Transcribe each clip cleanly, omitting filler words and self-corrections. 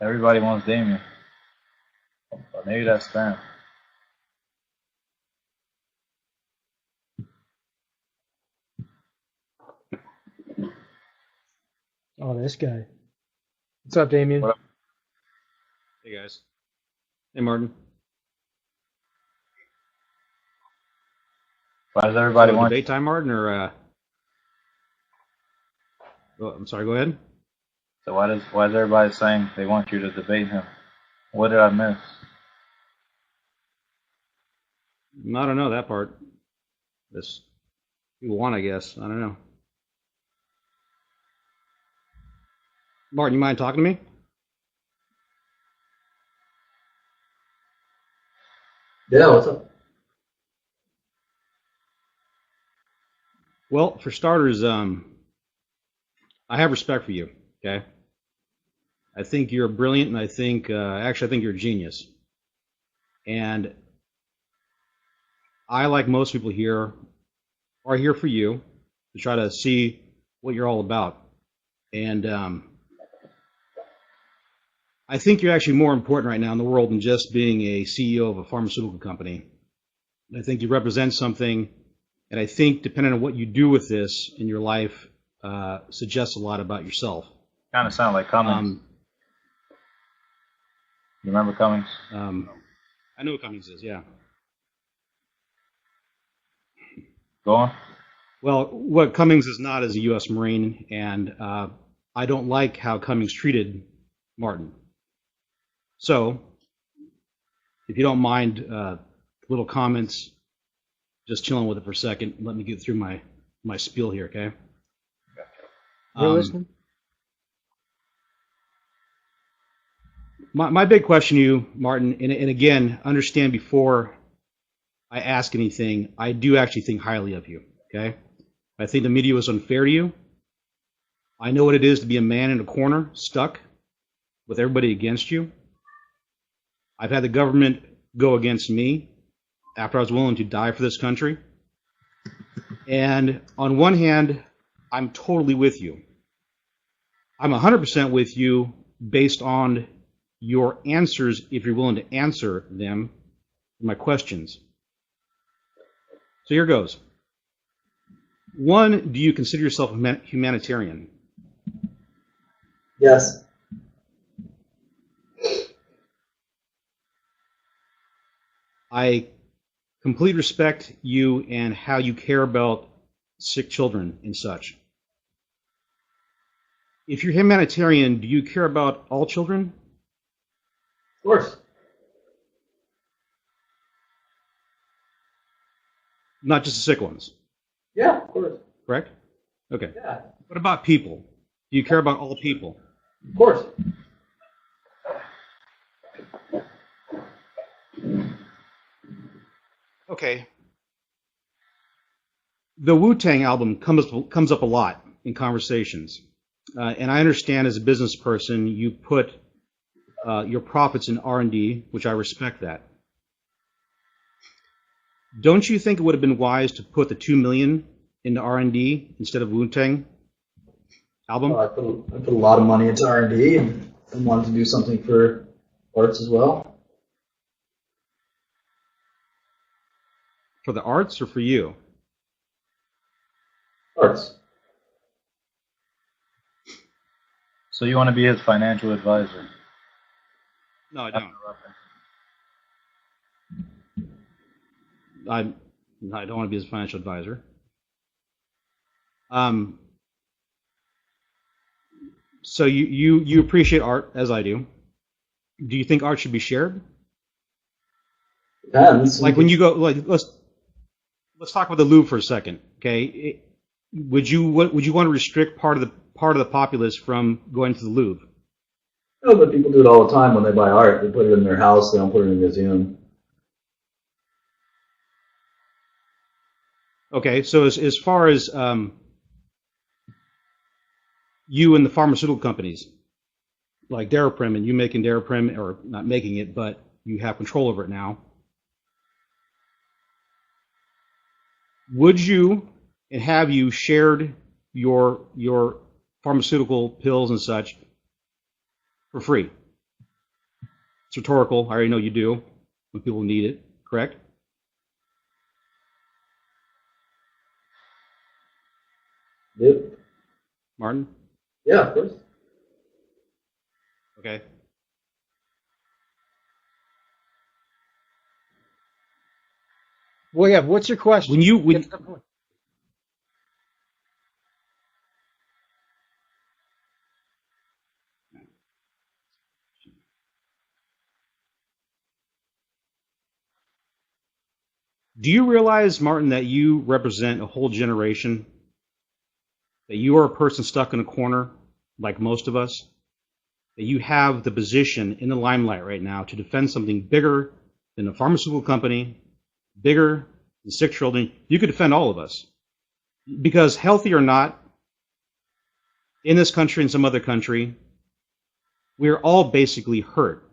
Everybody wants Damian. But maybe that's spam. Oh, this guy. What's up, Damian? What up? Hey guys. Hey Martin. Why does everybody So want debate time, Martin, or oh, I'm sorry. Go ahead. So why is everybody saying they want you to debate him? What did I miss? I don't know that part. This people want, I guess. I don't know. Martin, you mind talking to me? Yeah, what's up? Well, for starters, I have respect for you. Okay. I think you're brilliant, and I think actually I think you're a genius. And I, like most people here, are here for you to try to see what you're all about. And I think you're actually more important right now in the world than just being a CEO of a pharmaceutical company. I think you represent something, and I think depending on what you do with this in your life, suggests a lot about yourself. Kind of sound like Cummings. You remember Cummings? I know what Cummings is, yeah. Go on. Well, what Cummings is not is a U.S. Marine, and I don't like how Cummings treated Martin. So, if you don't mind little comments, just chilling with it for a second, let me get through my spiel here, okay? You're listening? My big question to you, Martin, and again, understand before I ask anything, I do actually think highly of you, okay? I think the media was unfair to you. I know what it is to be a man in a corner, stuck, with everybody against you. I've had the government go against me after I was willing to die for this country. And on one hand, I'm totally with you. I'm 100% with you based on your answers, if you're willing to answer them, my questions. So here goes. One, do you consider yourself a humanitarian? Yes. I completely respect you and how you care about sick children and such. If you're humanitarian, do you care about all children? Of course. Not just the sick ones, Yeah, of course. correct? Okay. Yeah, What about people? Do you care about all people? of course. Okay. The Wu-Tang album comes up a lot in conversations. And I understand as a business person, you put your profits in R&D, which I respect that. Don't you think it would have been wise to put the $2 million into R&D instead of Wu-Tang album? I put a lot of money into R&D and wanted to do something for arts as well. For the arts or for you? Arts. So you want to be his financial advisor? No, I don't. I don't want to be his financial advisor. So you appreciate art as I do. Do you think art should be shared? Depends. Like when you go, like let's talk about the Louvre for a second, okay? Would you want to restrict part of the populace from going to the Louvre? No, but people do it all the time when they buy art. They put it in their house. They don't put it in a museum. Okay, so as far as you and the pharmaceutical companies, like Daraprim, and you making Daraprim, or not making it, but you have control over it now, would you and have you shared your pharmaceutical pills and such for free? It's rhetorical. I already know you do when people need it, correct? Yep. Martin? Yeah, of course. Okay. Well, yeah. What's your question? When Get to the point. do you realize, Martin, that you represent a whole generation? That you are a person stuck in a corner, like most of us? That you have the position in the limelight right now to defend something bigger than a pharmaceutical company, bigger than sick children? You could defend all of us. Because healthy or not, in this country and some other country, we're all basically hurt.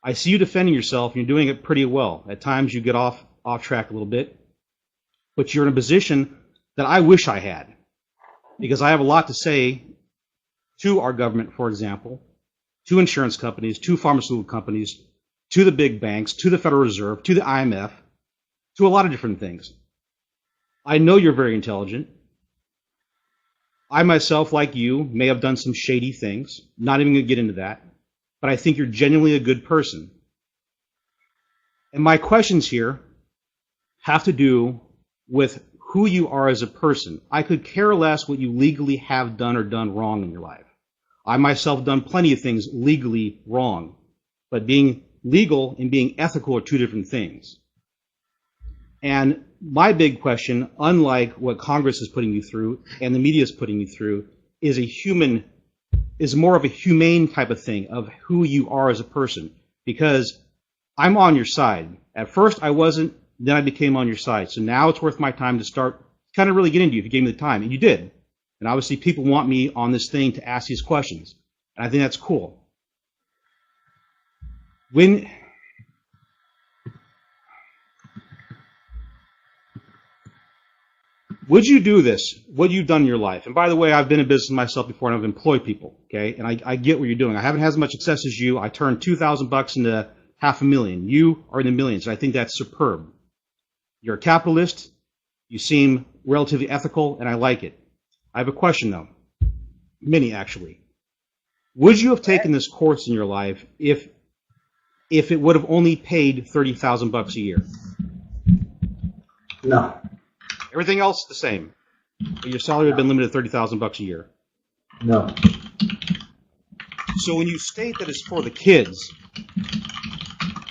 I see you defending yourself, and you're doing it pretty well. At times you get off track a little bit, but you're in a position that I wish I had, because I have a lot to say to our government, for example, to insurance companies, to pharmaceutical companies, to the big banks, to the Federal Reserve, to the IMF, to a lot of different things. I know you're very intelligent. I myself, like you, may have done some shady things. Not even going to get into that. But I think you're genuinely a good person. And my questions here have to do with who you are as a person. I could care less what you legally have done or done wrong in your life. I myself have done plenty of things legally wrong. But being legal and being ethical are two different things. And my big question, unlike what Congress is putting you through and the media is putting you through, is more of a humane type of thing of who you are as a person. Because I'm on your side. At first I wasn't, then I became on your side. So now it's worth my time to start kind of really getting into you if you gave me the time. And you did. And obviously people want me on this thing to ask these questions. And I think that's cool. Would you do this, what you've done in your life? And by the way, I've been in business myself before, and I've employed people, okay? And I get what you're doing. I haven't had as much success as you. I turned $2,000 into $500,000. You are in the millions, and I think that's superb. You're a capitalist. You seem relatively ethical, and I like it. I have a question, though. Many, actually. Would you have taken this course in your life if it would have only paid $30,000 a year? No. Everything else the same. But your salary would have been limited to $30,000 a year. No. So when you state that it's for the kids,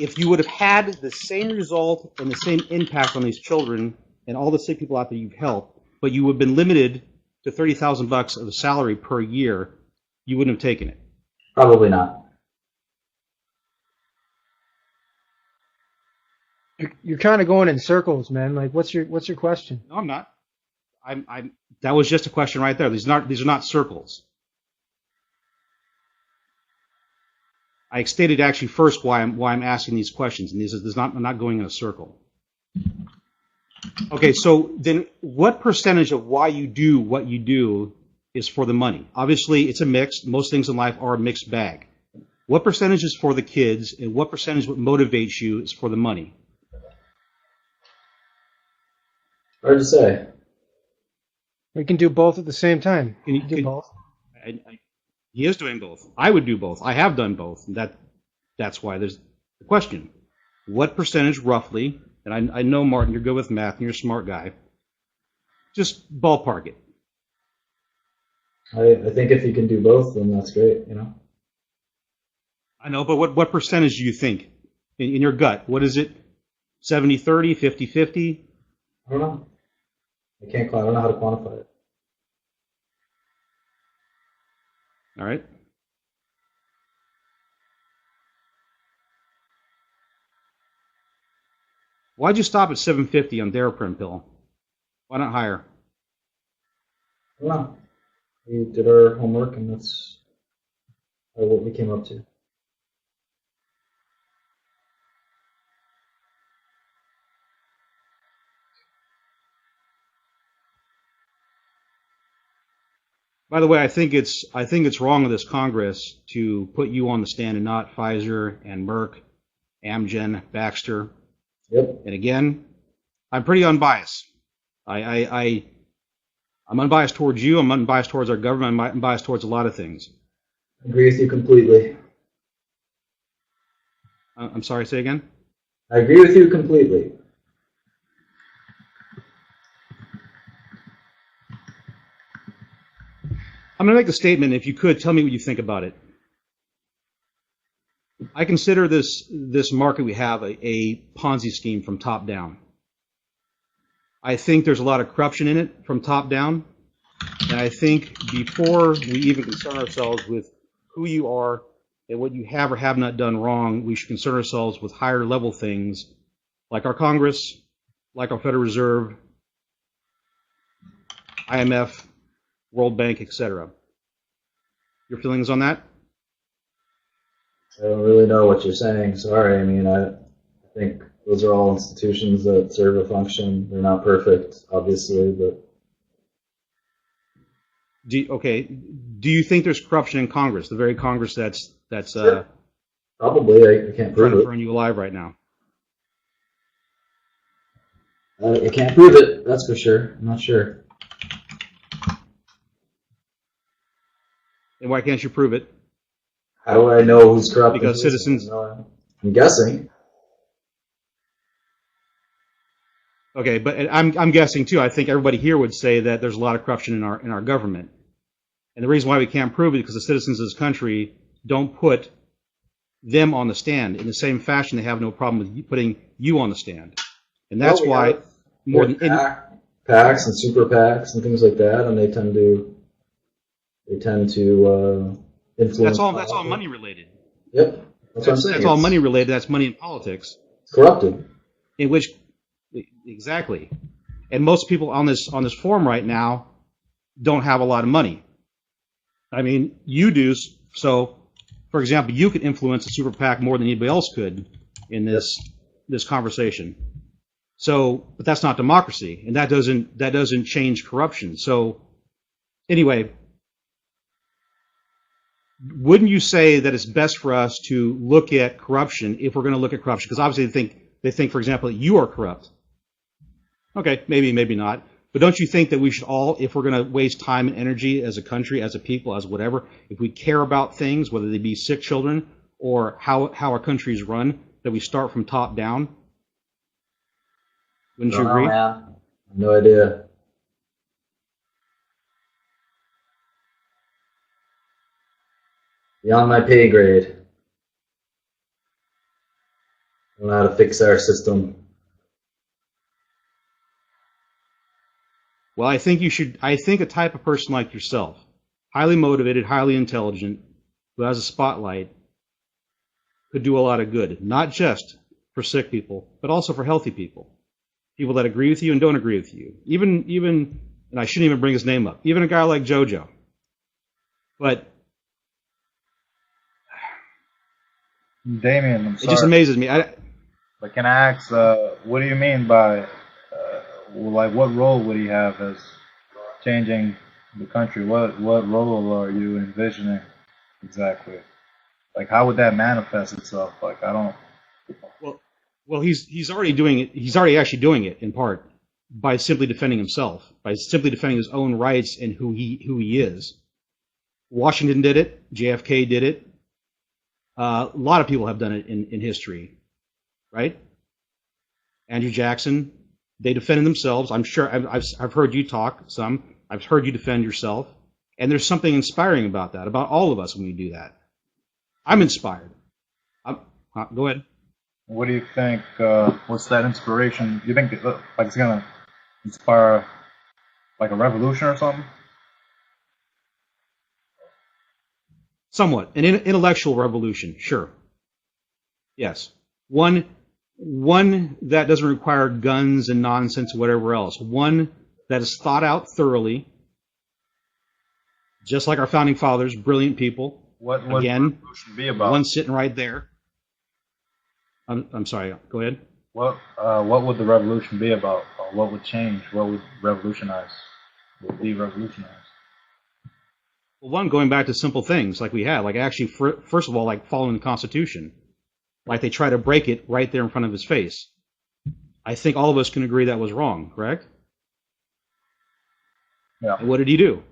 if you would have had the same result and the same impact on these children and all the sick people out there you've helped, but you would have been limited to $30,000 of a salary per year, you wouldn't have taken it. Probably not. You're kind of going in circles, man. Like, what's your question? No, I'm not. That was just a question right there. These are not circles. I stated actually first why I'm asking these questions, and I'm not going in a circle. Okay, so then what percentage of why you do what you do is for the money? Obviously, it's a mix. Most things in life are a mixed bag. What percentage is for the kids, and what percentage what motivates you is for the money? Hard to say. We can do both at the same time. Can you Do both? He is doing both. I would do both. I have done both. That's why there's the question. What percentage roughly, and I know, Martin, you're good with math and you're a smart guy, just ballpark it. I think if you can do both, then that's great, you know? I know, but what percentage do you think in your gut? What is it? 70-30, 50-50? I don't know. I don't know how to quantify it. All right. Why'd you stop at 750 on Daraprim pill? Why not higher? I don't know. We did our homework, and that's what we came up to. By the way, I think it's wrong of this Congress to put you on the stand and not Pfizer and Merck, Amgen, Baxter. Yep. And again, I'm pretty unbiased. I'm unbiased towards you. I'm unbiased towards our government. I'm unbiased towards a lot of things. I agree with you completely. I'm sorry, say again? I agree with you completely. I'm going to make the statement. If you could, tell me what you think about it. I consider this market we have a Ponzi scheme from top down. I think there's a lot of corruption in it from top down. And I think before we even concern ourselves with who you are and what you have or have not done wrong, we should concern ourselves with higher level things like our Congress, like our Federal Reserve, IMF, World Bank, etc. Your feelings on that? I don't really know what you're saying. Sorry. I mean, I think those are all institutions that serve a function. They're not perfect, obviously, but Do you think there's corruption in Congress, the very Congress that's sure. Probably. I can't trying prove to it. burn you alive right now? I can't prove it. That's for sure. I'm not sure. And why can't you prove it? How do I know who's corrupt? Because citizens. I'm guessing. Okay, but I'm guessing too. I think everybody here would say that there's a lot of corruption in our government, and the reason why we can't prove it is because the citizens of this country don't put them on the stand in the same fashion. They have no problem with putting you on the stand, and that's why more than any PACs and super PACs and things like that, and they tend to influence. That's all money related. Yep, that's what I'm saying. That's all money related. That's money in politics. It's corrupted. In which, exactly, and most people on this forum right now don't have a lot of money. I mean, you do. So, for example, you could influence a super PAC more than anybody else could in this conversation. So, but that's not democracy, and that doesn't change corruption. So, anyway, wouldn't you say that it's best for us to look at corruption if we're going to look at corruption? Because obviously they think, for example, that you are corrupt. Okay, maybe not. But don't you think that we should all, if we're going to waste time and energy as a country, as a people, as whatever, if we care about things, whether they be sick children or how our country is run, that we start from top down? Wouldn't you agree? Man. No idea. Beyond my pay grade. I don't know how to fix our system. Well, I think a type of person like yourself, highly motivated, highly intelligent, who has a spotlight, could do a lot of good, not just for sick people, but also for healthy people. People that agree with you and don't agree with you. Even, and I shouldn't even bring his name up, even a guy like JoJo. But Damian, I'm sorry. it just amazes me. But can I ask, what do you mean by, like, what role would he have as changing the country? What role are you envisioning exactly? Like, how would that manifest itself? Like, I don't. Well, he's already doing it. He's already actually doing it in part by simply defending himself, by simply defending his own rights and who he is. Washington did it. JFK did it. A lot of people have done it in history, right? Andrew Jackson, they defended themselves. I'm sure I've heard you talk some. I've heard you defend yourself, and there's something inspiring about that, about all of us when we do that. I'm inspired. Go ahead. What do you think? What's that inspiration? You think like it's gonna inspire like a revolution or something? Somewhat. An intellectual revolution, sure. Yes. One that doesn't require guns and nonsense or whatever else. One that is thought out thoroughly, just like our founding fathers, brilliant people. What would revolution be about? One sitting right there. I'm sorry, go ahead. What would the revolution be about? What would change? What would revolutionize? Would be revolutionized? Well, one, going back to simple things like we had, like actually, first of all, like following the Constitution, like they try to break it right there in front of his face. I think all of us can agree that was wrong, correct? Yeah. And what did he do?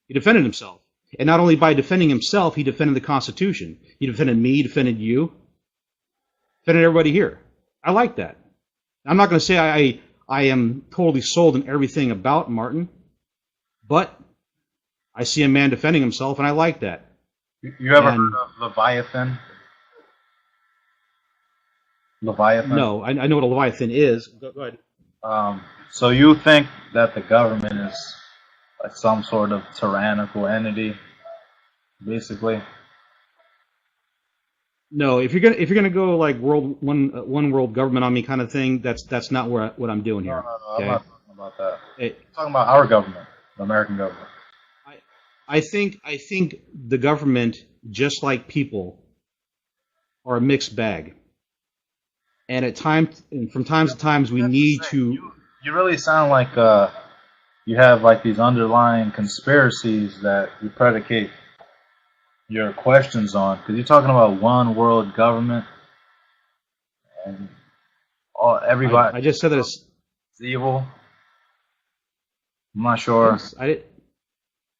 He defended himself. And not only by defending himself, he defended the Constitution. He defended me, he defended you, defended everybody here. I like that. I'm not going to say I am totally sold on everything about Martin, but I see a man defending himself, and I like that. You ever heard of Leviathan? Leviathan? No, I know what a Leviathan is. Go ahead. So you think that the government is like some sort of tyrannical entity, basically? No, if you're gonna go like one world government on me kind of thing, that's not what I'm doing here. No. Okay? I'm not talking about that. Hey, I'm talking about our government, the American government. I think the government, just like people, are a mixed bag, and from times to times, we need to. You really sound like you have like these underlying conspiracies that you predicate your questions on, because you're talking about one world government and everybody. I just said that it's evil. I'm not sure.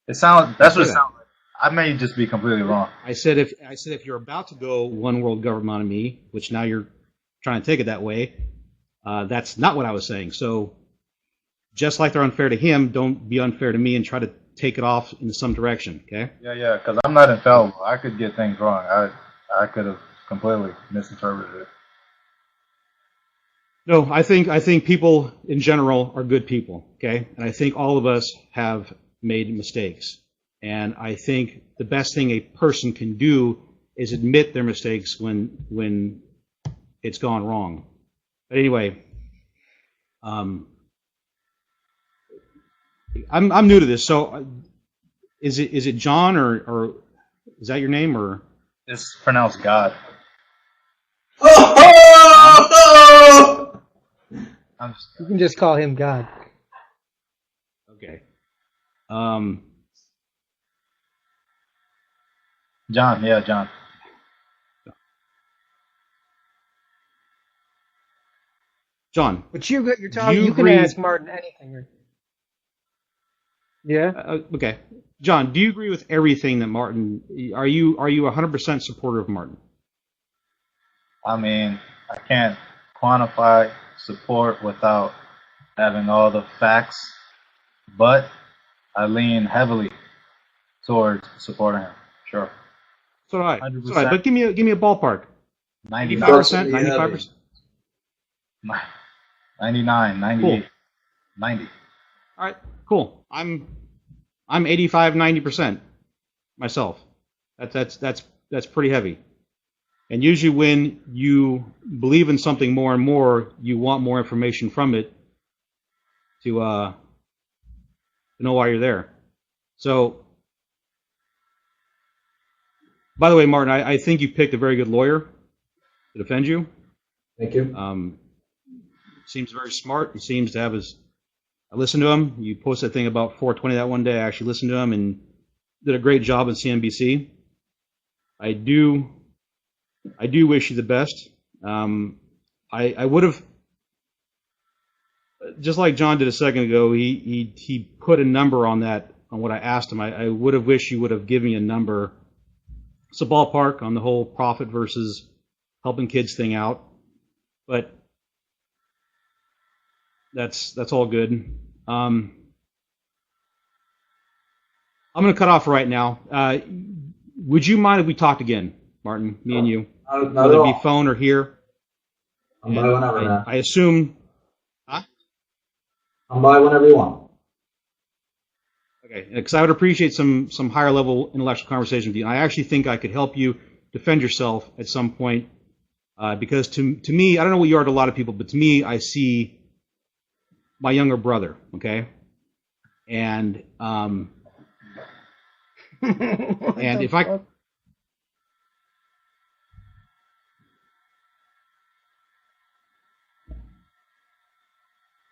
It sounds. That's what it sounds like. I may just be completely wrong. I said if you're about to go one world government on me, which now you're trying to take it that way, that's not what I was saying. So just like they're unfair to him, don't be unfair to me and try to take it off in some direction. Okay? Yeah. Because I'm not infallible. I could get things wrong. I could have completely misinterpreted it. No, I think people in general are good people. Okay, and I think all of us have made mistakes. And I think the best thing a person can do is admit their mistakes when it's gone wrong. But anyway, I'm new to this, so is it John or is that your name or? It's pronounced God. You can just call him God. Okay. John, yeah, John. John. But you're talking. You can agree- ask Martin anything. Yeah. Okay. John, do you agree with everything that Martin? Are you 100% supporter of Martin? I mean, I can't quantify support without having all the facts, but I lean heavily towards supporting him. Sure. So do I. 100%. So do I. But give me a ballpark. 99, 85%, 95%. 99, 98, Cool. 90. All right, cool. I'm 85, 90% myself. That's pretty heavy. And usually when you believe in something more and more, you want more information from it to know why you're there. So, by the way, Martin, I think you picked a very good lawyer to defend you. Thank you. Seems very smart. He seems to have his. I listened to him. You posted that thing about 420 that one day. I actually listened to him and did a great job at CNBC. I do wish you the best. I would have, just like John did a second ago. He put a number on that on what I asked him. I would have wished you would have given me a number. It's a ballpark on the whole profit versus helping kids thing out, but that's all good. I'm going to cut off right now. Would you mind if we talked again, Martin, me and you? Not Whether at it be all. phone or here? I'm by whenever, man. I assume. Huh? I'm by whenever you want. Okay, because I would appreciate some higher level intellectual conversation with you. I actually think I could help you defend yourself at some point, because to me, I don't know what you are to a lot of people, but to me, I see my younger brother. Okay, and and if I.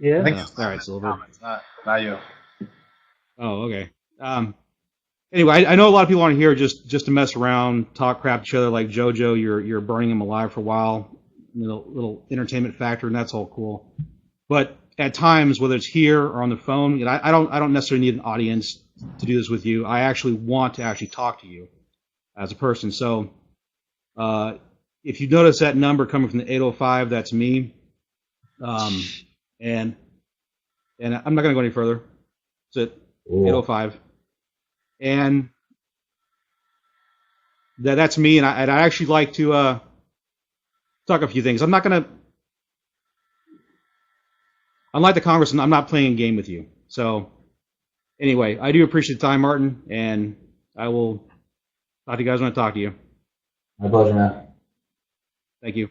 Yeah. I think all right, Silver. Not you. Oh, okay. Anyway, I know a lot of people aren't here just to mess around, talk crap to each other like JoJo. You're burning him alive for a while, little entertainment factor, and that's all cool. But at times, whether it's here or on the phone, I don't necessarily need an audience to do this with you. I actually want to actually talk to you as a person. So if you notice that number coming from the 805, that's me. And I'm not going to go any further. That's it. 805. And that's me, and I actually like to talk a few things. I'm not going to, unlike the Congressman, I'm not playing a game with you. So anyway, I do appreciate the time, Martin, and I will talk to you guys when I talk to you. My pleasure, man. Thank you.